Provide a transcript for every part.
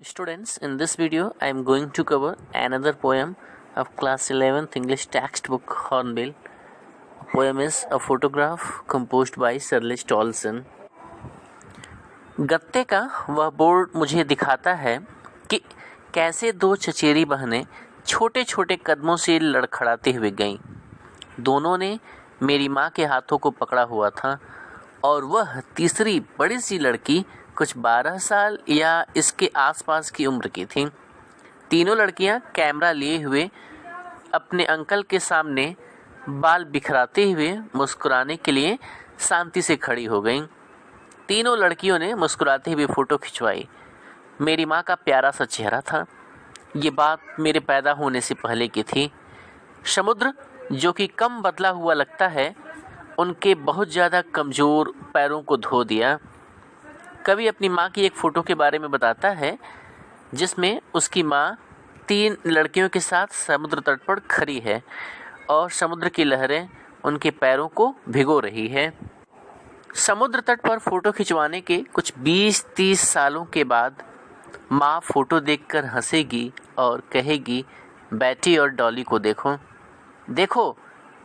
Students, in this video I am going to cover another poem of class 11th English textbook Hornbill. The poem is a photograph composed by Shirley Tolson. गत्ते का वह board मुझे दिखाता है कि कैसे दो चचेरी बहनें छोटे छोटे कदमों से लड़खड़ाते हुए गईं। दोनों ने मेरी माँ के हाथों को पकड़ा हुआ था और वह तीसरी बड़ी सी लड़की कुछ 12 साल या इसके आसपास की उम्र की थी। तीनों लड़कियां कैमरा लिए हुए अपने अंकल के सामने बाल बिखराते हुए मुस्कुराने के लिए शांति से खड़ी हो गईं। तीनों लड़कियों ने मुस्कुराते हुए फ़ोटो खिंचवाई। मेरी माँ का प्यारा सा चेहरा था। ये बात मेरे पैदा होने से पहले की थी। समुद्र, जो कि कम बदला हुआ लगता है, उनके बहुत ज़्यादा कमज़ोर पैरों को धो दिया। कवि अपनी माँ की एक फ़ोटो के बारे में बताता है जिसमें उसकी माँ 3 लड़कियों के साथ समुद्र तट पर खड़ी है और समुद्र की लहरें उनके पैरों को भिगो रही है। समुद्र तट पर फ़ोटो खिंचवाने के कुछ 20-30 सालों के बाद माँ फ़ोटो देखकर हंसेगी और कहेगी, बैटी और डॉली को देखो, देखो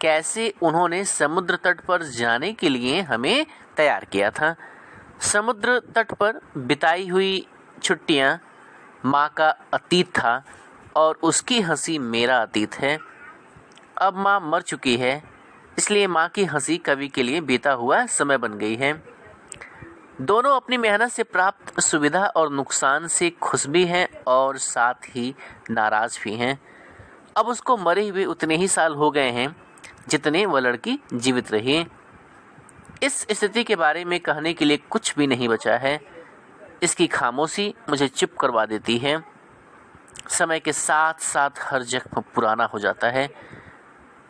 कैसे उन्होंने समुद्र तट पर जाने के लिए हमें तैयार किया था। समुद्र तट पर बिताई हुई छुट्टियां माँ का अतीत था और उसकी हंसी मेरा अतीत है। अब माँ मर चुकी है, इसलिए माँ की हंसी कवि के लिए बीता हुआ समय बन गई है। दोनों अपनी मेहनत से प्राप्त सुविधा और नुकसान से खुश भी हैं और साथ ही नाराज़ भी हैं। अब उसको मरे हुए उतने ही साल हो गए हैं जितने वह लड़की जीवित रही। इस स्थिति के बारे में कहने के लिए कुछ भी नहीं बचा है। इसकी खामोशी मुझे चुप करवा देती है। समय के साथ साथ हर जख्म पुराना हो जाता है।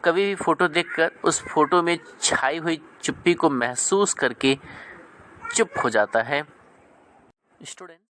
कभी भी फ़ोटो देखकर उस फ़ोटो में छाई हुई चुप्पी को महसूस करके चुप हो जाता है। स्टूडेंट